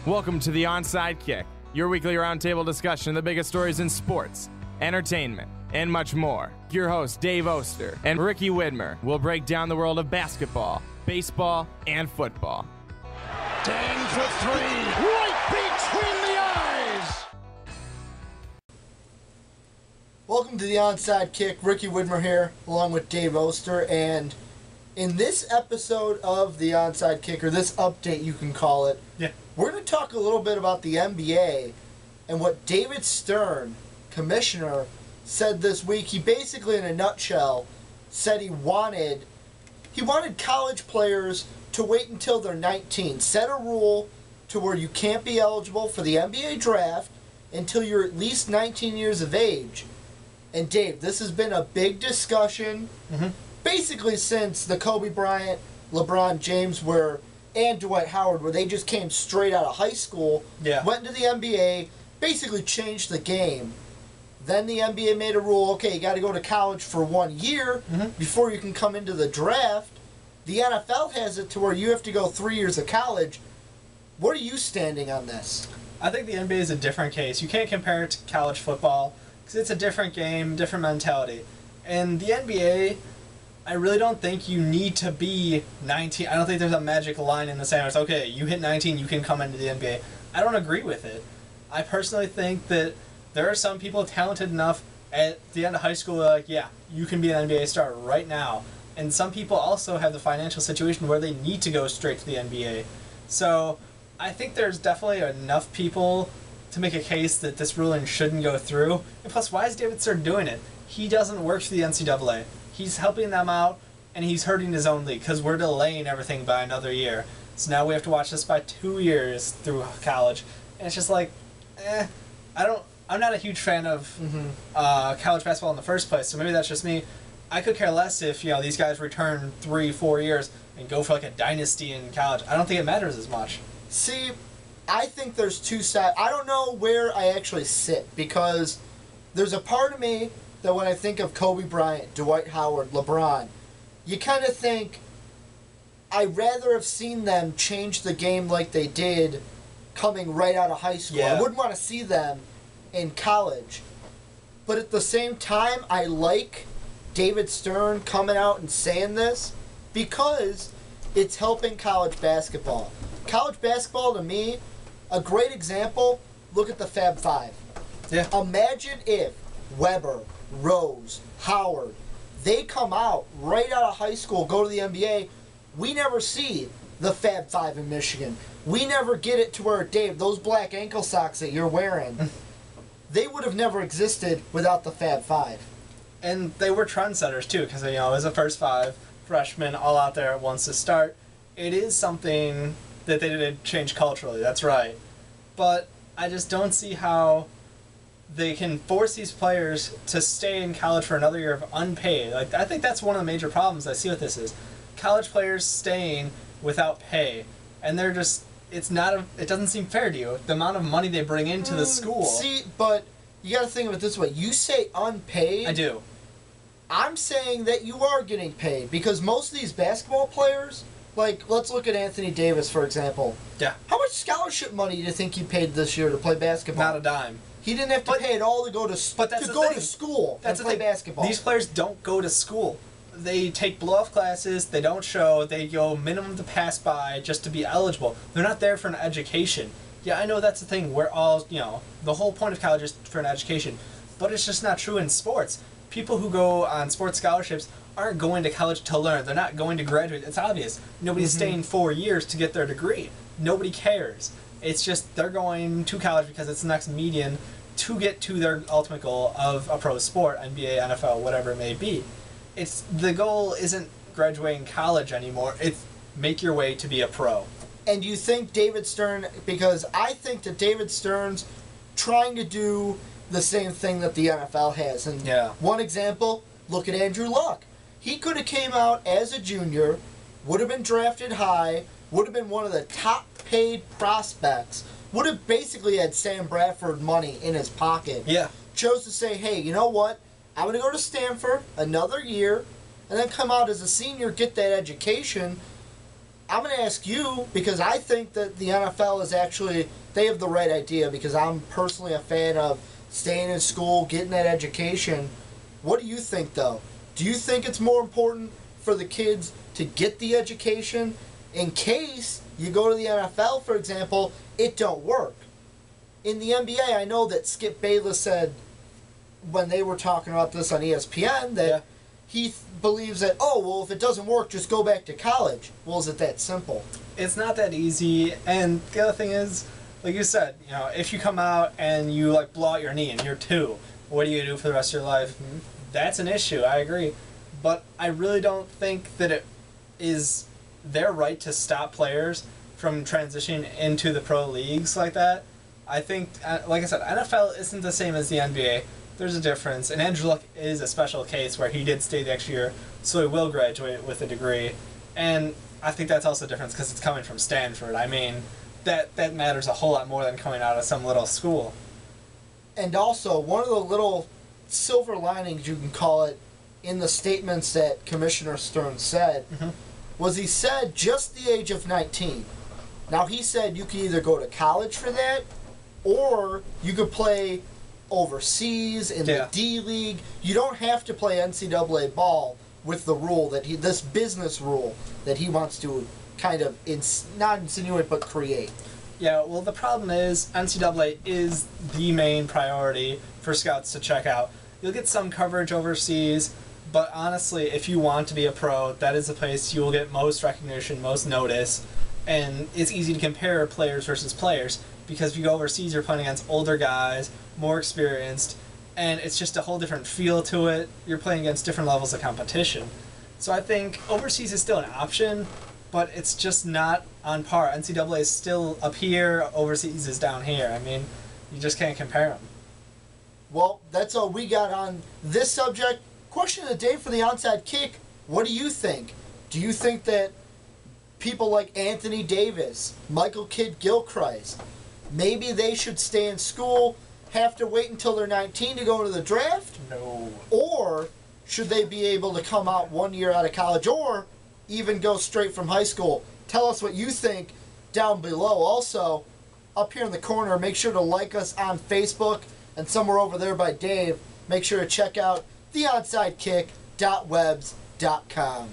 Welcome to the Onside Kick, your weekly roundtable discussion of the biggest stories in sports, entertainment, and much more. Your hosts, Dave Oster and Ricky Widmer, will break down the world of basketball, baseball, and football. Dang for three, right between the eyes! Welcome to the Onside Kick. Ricky Widmer here, along with Dave Oster, and in this episode of the Onside Kick, or this update you can call it, we're going to talk a little bit about the NBA and what David Stern, commissioner, said this week. He basically, in a nutshell, said he wanted college players to wait until they're 19. Set a rule to where you can't be eligible for the NBA draft until you're at least 19 years of age. And Dave, this has been a big discussion, basically since the Kobe Bryant, LeBron James and Dwight Howard, where they just came straight out of high school, went into the NBA, basically changed the game. Then the NBA made a rule, okay, you got to go to college for 1 year before you can come into the draft. The NFL has it to where you have to go 3 years of college. What are you standing on this? I think the NBA is a different case. You can't compare it to college football because it's a different game, different mentality. And the NBA, I really don't think you need to be 19. I don't think there's a magic line in the sand where it's, okay, you hit 19, you can come into the NBA. I don't agree with it. I personally think that there are some people talented enough at the end of high school that are like, yeah, you can be an NBA star right now. And some people also have the financial situation where they need to go straight to the NBA. So I think there's definitely enough people to make a case that this ruling shouldn't go through. And plus, why is David Stern doing it? He doesn't work for the NCAA. He's helping them out, and he's hurting his own league because we're delaying everything by another year. So now we have to watch this by 2 years through college. And it's just like, I'm not a huge fan of college basketball in the first place, so maybe that's just me. I could care less if, these guys return 3-4 years and go for like a dynasty in college. I don't think it matters as much. See, I think there's two sides. I don't know where I actually sit, because there's a part of me that when I think of Kobe Bryant, Dwight Howard, LeBron, you kind of think, I'd rather have seen them change the game like they did coming right out of high school. I wouldn't want to see them in college. But at the same time, I like David Stern coming out and saying this because it's helping college basketball. College basketball, to me, a great example, look at the Fab Five. Yeah. Imagine if Webber, Rose, Howard, they come out right out of high school, go to the NBA. We never see the Fab Five in Michigan. We never get it to where, Dave, those black ankle socks that you're wearing, they would have never existed without the Fab Five. And they were trendsetters too, because it was a first five freshmen all out there at once to start. It is something that they did change culturally, that's right. But I just don't see how they can force these players to stay in college for another year of unpaid. Like, I think that's one of the major problems I see with this is college players staying without pay, and they're just, it doesn't seem fair to you, the amount of money they bring into the school. See, but you got to think of it this way. You say unpaid. I do. I'm saying that you are getting paid, because most of these basketball players, like, let's look at Anthony Davis, for example. Yeah. How much scholarship money do you think he paid this year to play basketball? Not a dime. He didn't have to pay it all to go to school and play basketball. These players don't go to school. They take blow-off classes, they don't show, they go minimum to pass by just to be eligible. They're not there for an education. Yeah, I know that's the thing. We're all, the whole point of college is for an education. But it's just not true in sports. People who go on sports scholarships aren't going to college to learn. They're not going to graduate. It's obvious. Nobody's staying 4 years to get their degree. Nobody cares. It's just they're going to college because it's the next median to get to their ultimate goal of a pro sport, NBA, NFL, whatever it may be. The goal isn't graduating college anymore. It's make your way to be a pro. And you think David Stern, because I think that David Stern's trying to do the same thing that the NFL has. And one example, look at Andrew Luck. He could have came out as a junior, would have been drafted high, would have been one of the top paid prospects, would have basically had Sam Bradford money in his pocket. Yeah. Chose to say, hey, you know what? I'm going to go to Stanford another year and then come out as a senior, get that education. I'm going to ask you, because I think that the NFL is actually, they have the right idea, because I'm personally a fan of staying in school, getting that education. What do you think, though? Do you think it's more important for the kids to get the education in case you go to the NFL, for example, it don't work? In the NBA, I know that Skip Bayless said, when they were talking about this on ESPN, that he believes that, oh, well, if it doesn't work, just go back to college. Well, is it that simple? It's not that easy, and the other thing is, like you said, you know, if you come out and you, like, blow out your knee in year 2, what do you do for the rest of your life? Mm-hmm. That's an issue, I agree. But I really don't think that it is their right to stop players from transitioning into the pro leagues like that. I think, like I said, NFL isn't the same as the NBA. There's a difference, and Andrew Luck is a special case where he did stay the extra year, so he will graduate with a degree. And I think that's also a difference because it's coming from Stanford. I mean, that matters a whole lot more than coming out of some little school. And also, one of the little silver linings, you can call it, in the statements that Commissioner Stern said, was he said just the age of 19. Now, he said you could either go to college for that, or you could play overseas in the D League. You don't have to play NCAA ball with the rule that this business rule that he wants to kind of not insinuate but create. Yeah, well, the problem is NCAA is the main priority for scouts to check out. You'll get some coverage overseas, but honestly, if you want to be a pro, that is the place you will get most recognition, most notice, and it's easy to compare players versus players, because if you go overseas, you're playing against older guys, more experienced, and it's just a whole different feel to it. You're playing against different levels of competition. So I think overseas is still an option, but it's just not on par. NCAA is still up here, overseas is down here. I mean, you just can't compare them. Well, that's all we got on this subject. Question of the day for the Onside Kick. What do you think? Do you think that people like Anthony Davis, Michael Kidd-Gilchrist, maybe they should stay in school, have to wait until they're 19 to go to the draft? No. Or should they be able to come out 1 year out of college, or even go straight from high school? Tell us what you think down below. Also, up here in the corner, make sure to like us on Facebook, and somewhere over there by Dave, make sure to check out theonsidekick.webs.com.